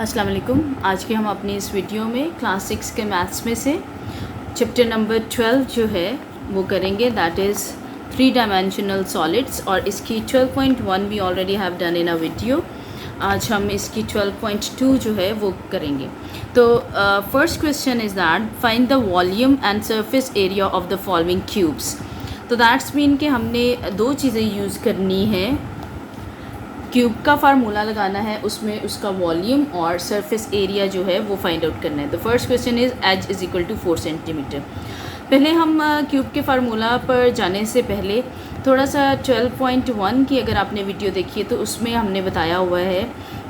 अस्सलाम वालेकुम। आज के हम अपनी इस वीडियो में क्लास 6 के मैथ्स में से चैप्टर नंबर 12 जो है वो करेंगे, दैट इज़ 3 डायमेंशनल सॉलिड्स। और इसकी 12.1 we already have done in a video. आज हम इसकी 12.2 जो है वो करेंगे। तो first question is that find the volume and surface area of the following cubes. तो दैट्स मीन कि हमने दो चीज़ें यूज़ करनी है। क्यूब का फार्मूला लगाना है, उसमें उसका वॉल्यूम और सरफेस एरिया जो है वो फाइंड आउट करना है। The first question is edge is equal to 4 centimetre. पहले हम क्यूब के फार्मूला पर जाने से पहले थोड़ा सा 12.1 की अगर आपने वीडियो देखी है तो उसमें हमने बताया हुआ है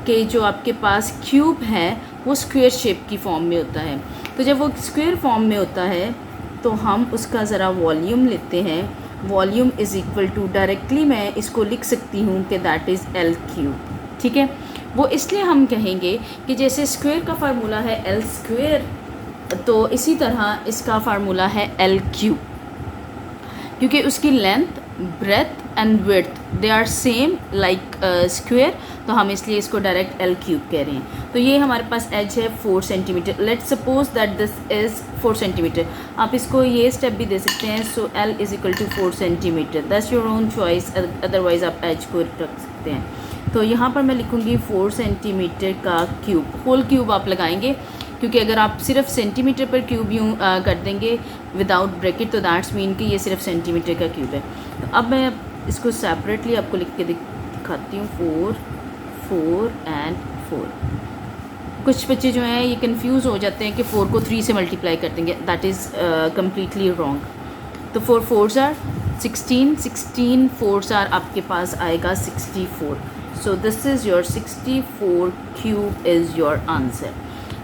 कि जो आपके पास क्यूब है वो स्क्वायर शेप की फॉर्म में होता है। तो जब वो स्क्वायर फॉर्म में होता है तो हम उसका ज़रा वॉल्यूम लेते हैं। Volume is equal to, directly मैं इसको लिख सकती हूँ कि दैट इज़ एल क्यूब। ठीक है, वो इसलिए हम कहेंगे कि जैसे स्क्वायर का फार्मूला है एल स्क्वायर, तो इसी तरह इसका फार्मूला है एल क्यूब, क्योंकि उसकी length, breadth and width they are same like square, तो हम इसलिए इसको डायरेक्ट एल क्यूब कह रहे हैं। तो ये हमारे पास एज है 4 centimetre. Let's suppose that this is 4 centimetre. आप इसको ये स्टेप भी दे सकते हैं, so L is equal to 4 centimetre. That's your own choice, otherwise आप एज को रख सकते हैं। तो यहाँ पर मैं लिखूँगी 4 सेंटीमीटर का क्यूब। होल क्यूब आप लगाएंगे, क्योंकि अगर आप सिर्फ सेंटीमीटर पर क्यूब यूँ कर देंगे विदाउट ब्रैकेट तो दैट्स मीन कि ये सिर्फ सेंटीमीटर का क्यूब है। तो अब मैं इसको सेपरेटली आपको लिख के दिखाती हूँ। 4 4 एंड 4। कुछ बच्चे जो हैं ये कंफ्यूज हो जाते हैं कि 4 को 3 से मल्टीप्लाई कर देंगे, दैट इज़ कम्प्लीटली रॉन्ग। तो 4 4s आर 16, 16 4s आर आपके पास आएगा 64। So this is your 64 cube is your answer.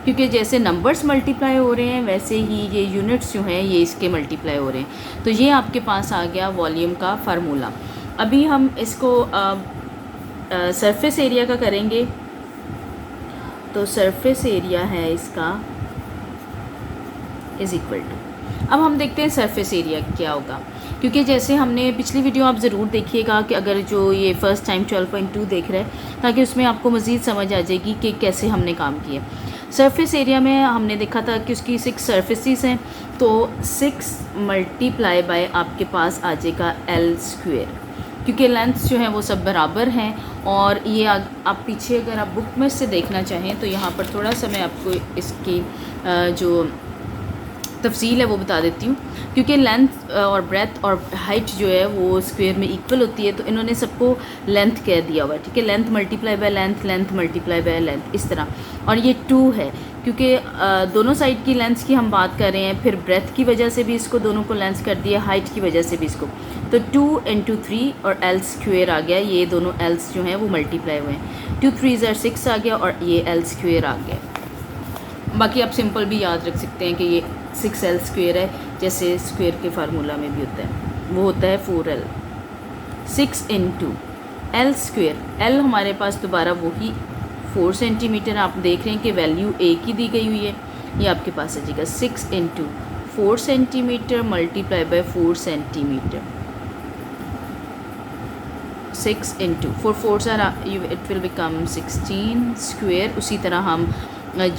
क्योंकि जैसे नंबर्स मल्टीप्लाई हो रहे हैं वैसे ही ये यूनिट्स जो हैं ये इसके मल्टीप्लाई हो रहे हैं। तो ये आपके पास आ गया वॉल्यूम का फार्मूला। अभी हम इसको सरफेस एरिया का करेंगे। तो सरफेस एरिया है इसका इज़ इक्वल टू, अब हम देखते हैं सरफेस एरिया क्या होगा। क्योंकि जैसे हमने पिछली वीडियो आप ज़रूर देखिएगा कि अगर जो ये फर्स्ट टाइम 12.2 देख रहे हैं, ताकि उसमें आपको मज़ीद समझ आ जाएगी कि कैसे हमने काम किया। सरफेस एरिया में हमने देखा था कि उसकी 6 सरफेसेस हैं, तो 6 मल्टीप्लाई बाय आपके पास आ जाएगा एल स्क्वायर, क्योंकि लेंथ्स जो हैं वो सब बराबर हैं। और ये आप पीछे अगर आप बुक में से देखना चाहें तो यहाँ पर थोड़ा सा मैं आपको इसकी जो तफसील है वो बता देती हूँ। क्योंकि लेंथ और ब्रेथ और हाइट जो है वो स्क्वायर में इक्वल होती है, तो इन्होंने सबको लेंथ कह दिया हुआ है। ठीक है, length multiply by length, length multiply by length, इस तरह। और ये 2 है क्योंकि दोनों साइड की लेंथ्स की हम बात कर रहे हैं। फिर ब्रेथ की वजह से भी इसको दोनों को लेंथ कर दिया, हाइट की वजह से भी इसको। तो 2 × 3 और एल स्क्वायर आ गया। ये दोनों एल्स जो हैं वो मल्टीप्लाई हुए हैं। 2 3s are 6 आ गया और ये एल स्क्वायर आ गया। बाकी आप सिंपल भी याद रख सकते हैं कि ये 6l स्क्वायर है, जैसे स्क्वायर के फार्मूला में भी होता है, वो होता है 4l। 6 × l स्क्वायर, l हमारे पास दोबारा वही 4 सेंटीमीटर। आप देख रहे हैं कि वैल्यू एक ही दी गई हुई है, ये आपके पास आ जाएगा 6 × 4 centimetre multiply by 4 centimetre. 6 × 4 4s are it will become 16 square. उसी तरह हम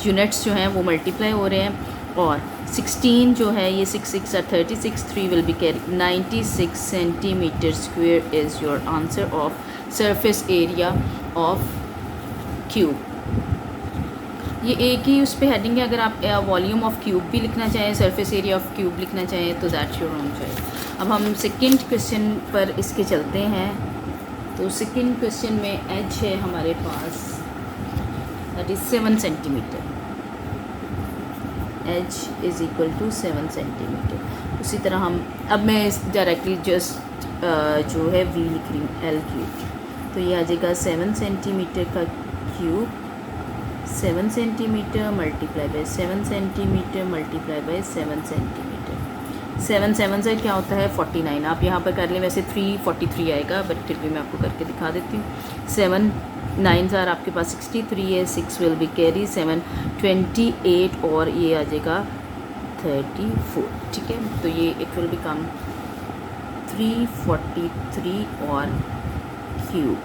यूनिट्स जो हैं वो मल्टीप्लाई हो रहे हैं। और 16 जो है ये 6 6 are 36, 3 will be carried, 96 centimetre square is your answer of surface area of cube. ये एक ही उस पर हेडिंग है। अगर आप वॉल्यूम ऑफ क्यूब भी लिखना चाहें, सरफेस एरिया ऑफ क्यूब लिखना चाहें, तो दैट्स योर ओन चॉइस। अब हम सेकंड क्वेश्चन पर इसके चलते हैं। तो सेकंड क्वेश्चन में एज है हमारे पास, that is 7 centimetre. H is equal to 7 centimetre. उसी तरह हम, अब मैं डायरेक्टली जस्ट जो है वी लिख रही हूँ, एल क्यूब। तो ये आ जाएगा 7 सेंटीमीटर का cube. 7 centimetre multiply bye 7 centimetre multiply bye 7 centimetre. 7 7 से क्या होता है 49। आप यहाँ पर कर लें, वैसे 343 आएगा, बट फिर भी मैं आपको करके दिखा देती हूँ। 7 9s आर आपके पास 63 है, 6 विल बी कैरी, 7 28 और ये आ जाएगा 34। ठीक है, तो ये इट विल बिकम 343 और क्यूब,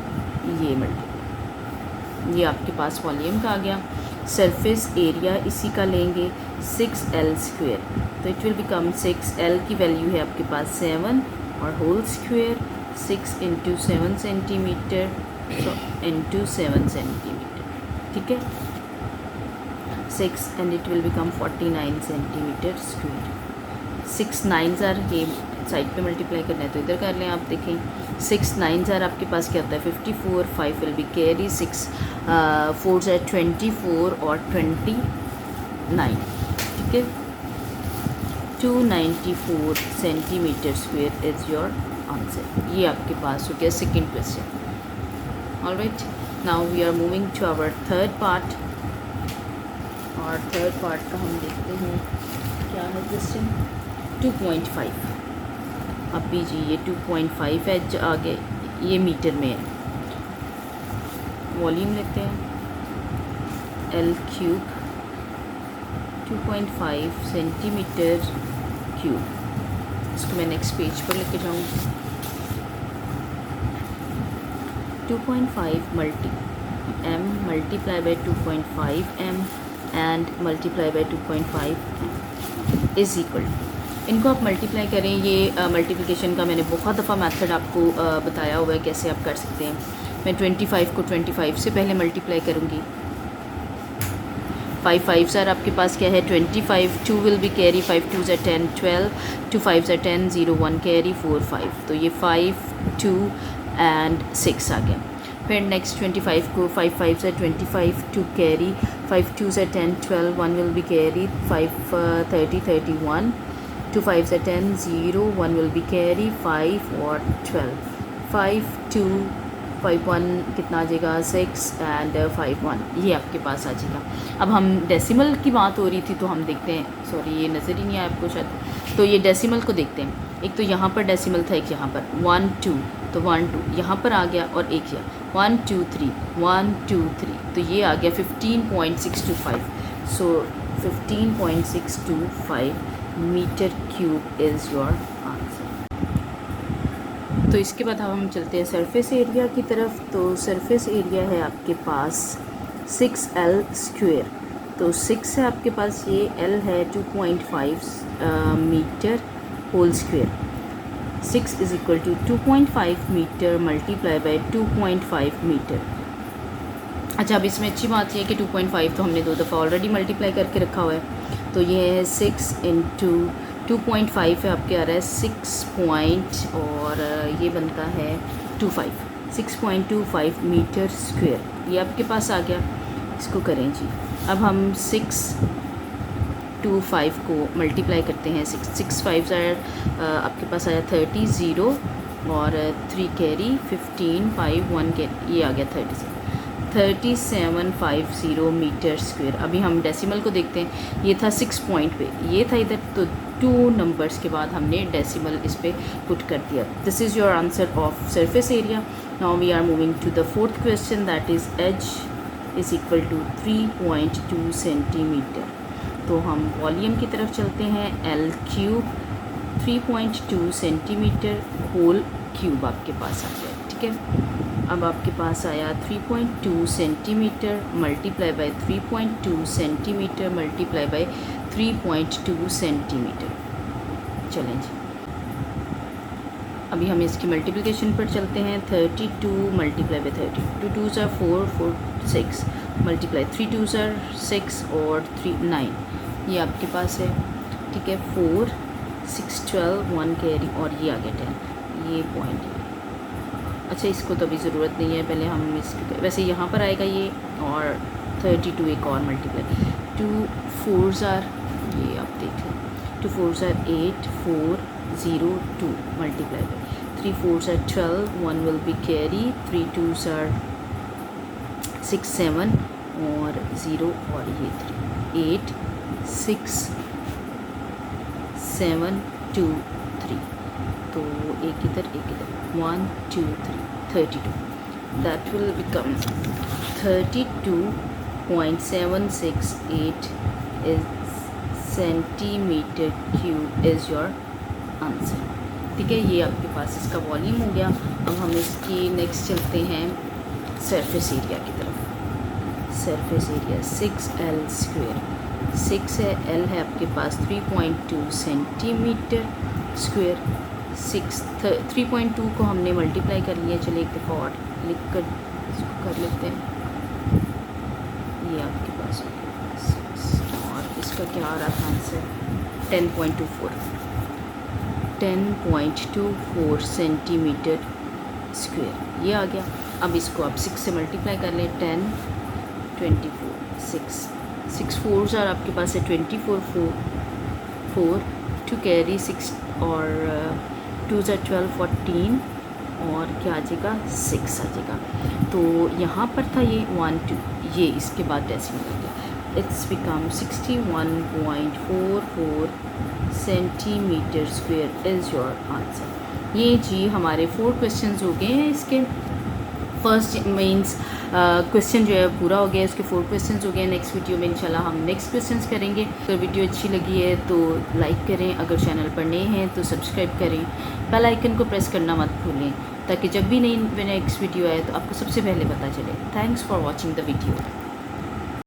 ये मल्टीप्लाई, ये आपके पास वॉल्यूम का आ गया। सरफेस एरिया इसी का लेंगे 6L स्क्वेयर, तो इट विल बिकम 6L की वैल्यू है आपके पास 7 और whole square 6 into 7 centimetre into 7 centimetre, ठीक है 6 and it will become 49 centimetre square. 6 9s are, ये साइड पे मल्टीप्लाई करना है तो इधर कर लें आप, देखें 6 9s आर आपके पास क्या होता है 54, 5 will be carry, 6 4s are 24 और 29, ठीक है 294 centimetre square is your answer. ये आपके पास हो गया second question. Alright, now we are moving to our third part, और थर्ड पार्ट का हम देखते हैं क्या है क्वेश्चन 2.5। अभी जी ये 2.5 है, आगे ये मीटर में है, वॉल्यूम लेते हैं L क्यूब 2.5 सेंटीमीटर क्यूब, इसको मैं नेक्स्ट पेज पर लेके जाऊँगी। 2.5 m multiply by 2.5 m and multiply by 2.5 is equal, इनको आप मल्टीप्लाई करें। ये मल्टीप्लिकेशन का मैंने बहुत दफ़ा मेथड आपको बताया हुआ है कैसे आप कर सकते हैं। मैं 25 को 25 से पहले मल्टीप्लाई करूँगी, 5 5s आर आपके पास क्या है 25, 2 will be carry, 5 2s are 10 12, 2 5s are 10 0 1 carry 4 5, तो ये 5 2 एंड 6 आ गया। फिर नेक्स्ट 25 को 5 5s are 25, 2 carry, 5 2s are 10 12, 1 will be carry, 5 30 31, 2 5s are 10 0 1 will be carry, 5 और 12, 5 2 5 1 कितना आ जाएगा 6 एंड 5 1, ये आपके पास आ जाएगा। अब हम डेसिमल की बात हो रही थी तो हम देखते हैं, सॉरी ये नज़र ही नहीं आया आपको शायद, तो ये डेसिमल को देखते हैं। एक तो यहाँ पर डेसिमल था, एक यहाँ पर 1 2, तो 1 2 यहाँ पर आ गया और एक यहाँ 1 2 3 1 2 3, तो ये आ गया 15.625, so 15.625 metre cube is your answer. तो इसके बाद हम चलते हैं सरफेस एरिया की तरफ। तो सरफेस एरिया है आपके पास 6L स्क्वेयर, तो 6 है आपके पास, ये L है 2.5 metre whole square, 6 is equal to 2.5 metre multiply by 2.5 metre. अच्छा, अब इसमें अच्छी बात यह है कि 2.5 तो हमने 2 दफ़ा ऑलरेडी मल्टीप्लाई करके रखा हुआ है, तो ये है 6 इंटू 2.5 है आपके आ रहा है 6 पॉइंट और ये बनता है 6.25 मीटर स्क्वेयर, ये आपके पास आ गया। इसको करें जी, अब हम 6 2 5 को मल्टीप्लाई करते हैं, 6 5 आपके पास आया 30 0 और 3 कैरी 15 5 1 कैरी, ये आ गया 3750 मीटर स्क्वेयर। अभी हम डेसिमल को देखते हैं, ये था 6 पॉइंट पे, ये था इधर, तो 2 नंबर्स के बाद हमने डेसिमल इस पे पुट कर दिया। This is your answer of surface area. Now we are moving to the fourth question, that is edge is equal to 3.2 centimetre. तो हम वॉल्यूम की तरफ चलते हैं, L cube 3.2 centimetre whole cube आपके पास आ गया, ठीक है। अब आपके पास आया 3.2 centimetre multiply by 3.2 centimetre multiply by 3.2 centimetre. चलें जी, अभी हम इसकी मल्टीप्लिकेशन पर चलते हैं। 32 multiply by 30, 2 2s are 4 4 6 multiply 3 2s are 6 और 3 9, ये आपके पास है, ठीक है। 4 6 12 1 कैरी और ये आ गया 10, ये पॉइंट। अच्छा, इसको तो अभी ज़रूरत नहीं है, पहले हम इसको, वैसे यहाँ पर आएगा ये, और 32 एक और मल्टीप्लाई 2 4s are, ये आप देख लें, 2 4s are 8 4 0 2 multiply by 3 4s are 12 1 will be carry, 3 2s are 6 7 और 0 और ये 3 8 6 7 2 3, तो एक इधर 1 2 3 32, that will become 32.768 is centimetre cube is your answer, ठीक है। ये आपके पास इसका वॉल्यूम हो गया। अब हम इसकी नेक्स्ट चलते हैं सरफेस एरिया की तरफ। सरफेस एरिया 6L स्क्वेयर, 6 है, L है आपके पास 3.2 सेंटीमीटर स्क्वेयर। 3.2 को हमने मल्टीप्लाई कर लिया। चलिए एक दफ़ा और लिख कर इसको कर लेते हैं। ये आपके पास हो गया 6 और इसका क्या आ रहा था आंसर 10.24 सेंटीमीटर स्क्वेयर, ये आ गया। अब इसको आप 6 से मल्टीप्लाई कर लें। 10 24 6 4s आर आपके पास है 24 4 टू कैरी 6 और 2s आर 12 14 और क्या आ जाएगा 6 आ जाएगा। तो यहाँ पर था ये 1 2, ये इसके बाद डेसिमल हो गया। It's become 61.44 centimetre square is your answer. ये जी हमारे 4 क्वेश्चंस हो गए हैं। इसके फर्स्ट मीन्स क्वेश्चन जो है पूरा हो गया, इसके 4 क्वेश्चंस हो गए। नेक्स्ट वीडियो में इंशाल्लाह हम नेक्स्ट क्वेश्चंस करेंगे। अगर वीडियो अच्छी लगी है तो लाइक करें, अगर चैनल पर नए हैं तो सब्सक्राइब करें, बेल आइकन को प्रेस करना मत भूलें ताकि जब भी नई नेक्स्ट वीडियो आए तो आपको सबसे पहले पता चले। Thanks for watching the video.